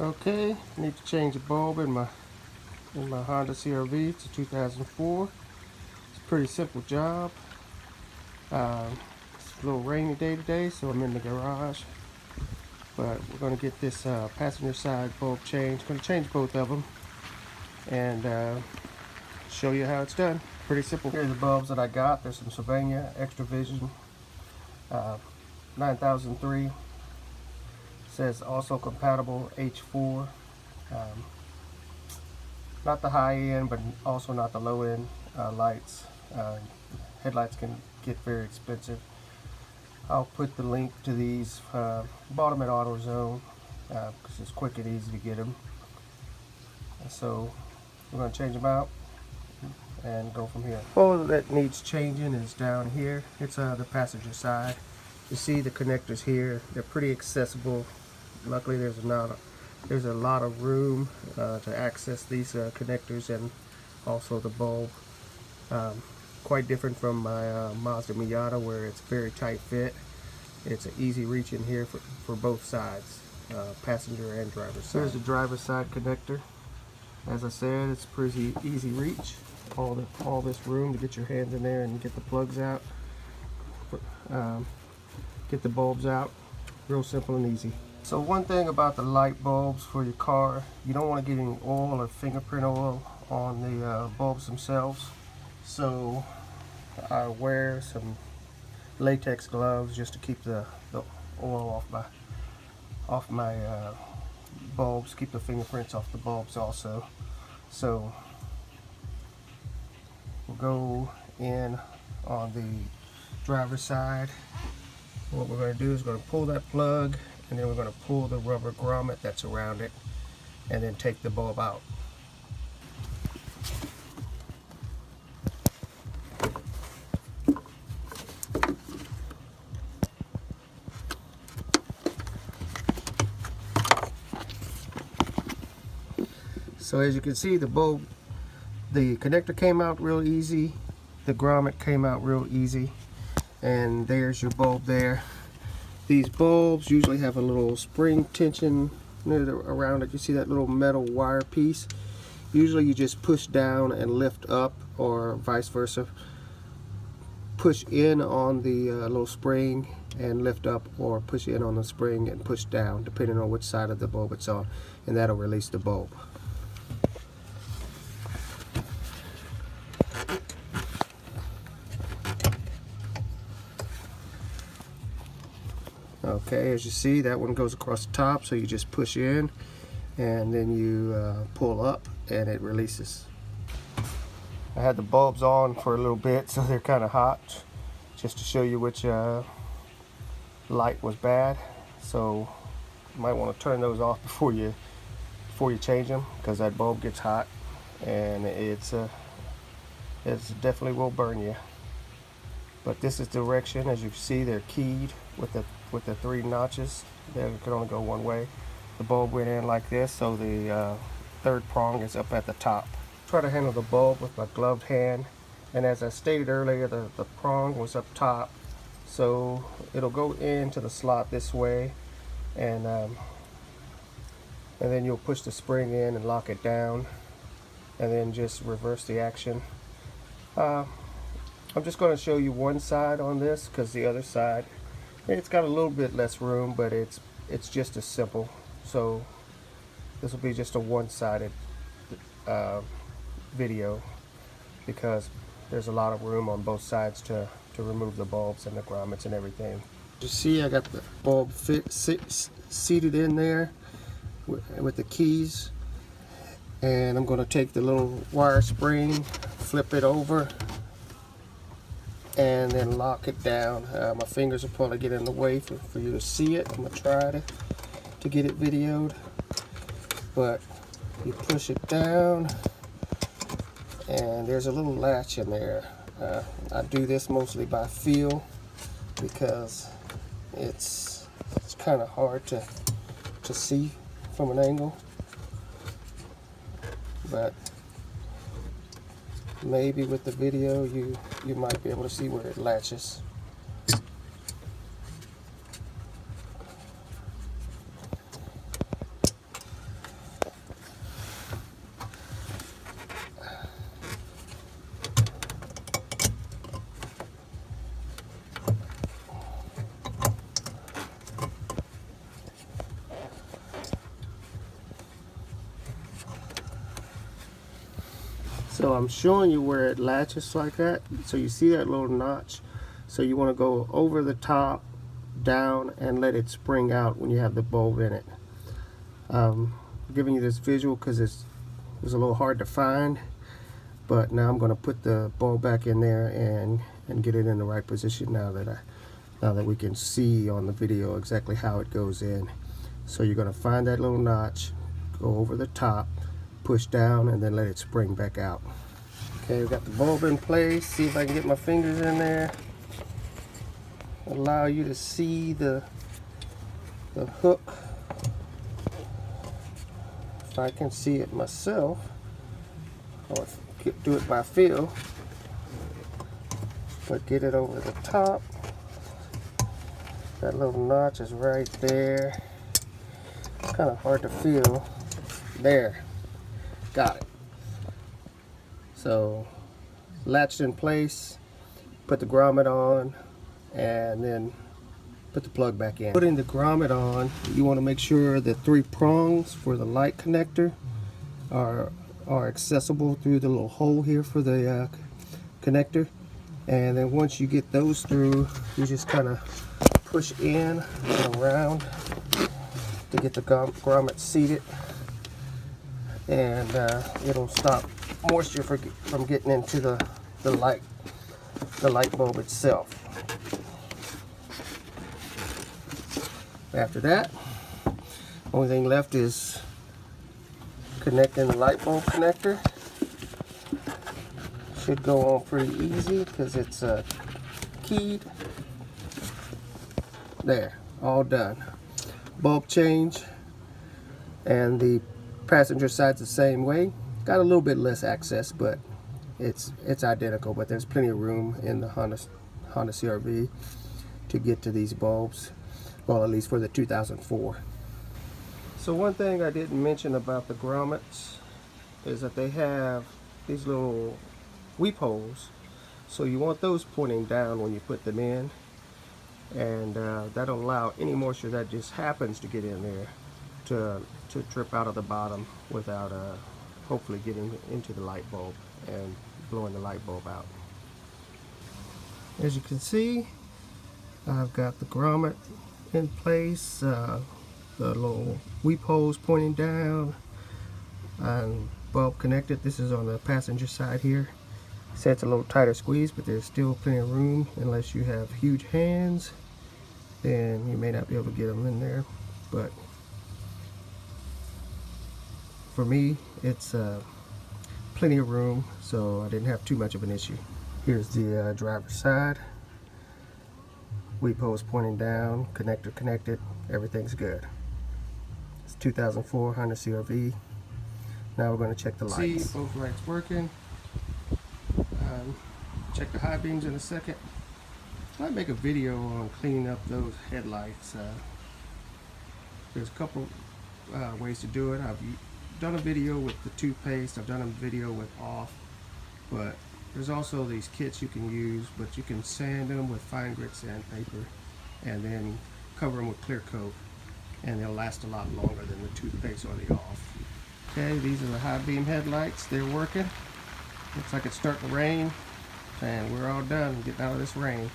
Okay, need to change a bulb in my Honda CR-V. It's a 2004. It's a pretty simple job. It's a little rainy day today, so I'm in the garage. But we're going to get this passenger side bulb changed. Going to change both of them and show you how it's done. Pretty simple. Here are the bulbs that I got. There's some Sylvania Extra Vision 9003. Says also compatible H4. Not the high end, but also not the low end lights. Headlights can get very expensive. I'll put the link to these. Bought them at Autozone because it's quick and easy to get them. So we're going to change them out and go from here. All that needs changing is down here. It's the passenger side. You see the connectors here. They're pretty accessible. Luckily there's a lot of room to access these connectors and also the bulb. Quite different from my Mazda Miata, where it's very tight fit. It's an easy reach in here for both sides, passenger and driver side. There's the driver side connector. As I said, it's pretty easy reach. All this room to get your hands in there and get the plugs out, get the bulbs out. Real simple and easy. So one thing about the light bulbs for your car, you don't want to get any oil or fingerprint oil on the bulbs themselves. So I wear some latex gloves just to keep the oil off my bulbs, keep the fingerprints off the bulbs also. So we'll go in on the driver's side. What we're going to do is going to pull that plug, and then we're going to pull the rubber grommet that's around it, and then take the bulb out. So as you can see, the connector came out real easy, the grommet came out real easy, and there's your bulb there. These bulbs usually have a little spring tension around it. You see that little metal wire piece? Usually you just push down and lift up, or vice versa. Push in on the little spring and lift up, or push in on the spring and push down, depending on which side of the bulb it's on, and that'll release the bulb. Okay, as you see, that one goes across the top, so you just push in and then you pull up and it releases. I had the bulbs on for a little bit, so they're kind of hot, just to show you which light was bad. So you might want to turn those off before you change them, because that bulb gets hot and it definitely will burn you. But this is direction. As you can see, they're keyed with the 3 notches. They can only go one way. The bulb went in like this, so the third prong is up at the top. Try to handle the bulb with my gloved hand, and as I stated earlier, the prong was up top, so it'll go into the slot this way, and then you'll push the spring in and lock it down, and then just reverse the action. I'm just going to show you one side on this, because the other side, it's got a little bit less room, but it's just as simple. So this will be just a one-sided video, because there's a lot of room on both sides to remove the bulbs and the grommets and everything. You see, I got the bulb seated in there with the keys, and I'm going to take the little wire spring, flip it over, and then lock it down. My fingers will probably get in the way for you to see it. I'm going to try to get it videoed. But you push it down, and there's a little latch in there. I do this mostly by feel, because it's kind of hard to see from an angle. But maybe with the video you might be able to see where it latches. So I'm showing you where it latches like that. So you see that little notch. So you want to go over the top, down, and let it spring out when you have the bulb in it. I'm giving you this visual because it was a little hard to find. But now I'm going to put the bulb back in there and get it in the right position now that we can see on the video exactly how it goes in. So you're going to find that little notch, go over the top, push down, and then let it spring back out. Okay, we've got the bulb in place. See if I can get my fingers in there. Allow you to see the hook. If I can see it myself, or do it by feel, but get it over the top. That little notch is right there. It's kind of hard to feel. There, got it. So latched in place, put the grommet on, and then put the plug back in. Putting the grommet on, you want to make sure the 3 prongs for the light connector are accessible through the little hole here for the connector. And then once you get those through, you just kind of push in and around to get the grommet seated, and it'll stop moisture from getting into the light bulb itself. After that, only thing left is connecting the light bulb connector. Should go on pretty easy because it's keyed. There, all done. Bulb change, and the passenger side's the same way. Got a little bit less access, but it's identical. But there's plenty of room in the Honda CR-V to get to these bulbs. Well, at least for the 2004. So one thing I didn't mention about the grommets is that they have these little weep holes. So you want those pointing down when you put them in, and that'll allow any moisture that just happens to get in there to drip out of the bottom without hopefully getting into the light bulb and blowing the light bulb out. As you can see, I've got the grommet in place, the little weep holes pointing down, and bulb connected. This is on the passenger side here. So it's a little tighter squeeze, but there's still plenty of room. Unless you have huge hands, then you may not be able to get them in there. But for me, it's plenty of room, so I didn't have too much of an issue. Here's the driver's side. Weep holes pointing down, connector connected, everything's good. It's 2004 Honda CR-V. Now we're going to check the lights. See both lights working. Check the high beams in a second. I might make a video on cleaning up those headlights. There's a couple ways to do it. I've done a video with the toothpaste. I've done a video with off, but there's also these kits you can use, but you can sand them with fine grit sandpaper and then cover them with clear coat, and they'll last a lot longer than the toothpaste or the off. Okay, these are the high beam headlights. They're working. Looks like it's starting to rain, and we're all done getting out of this rain.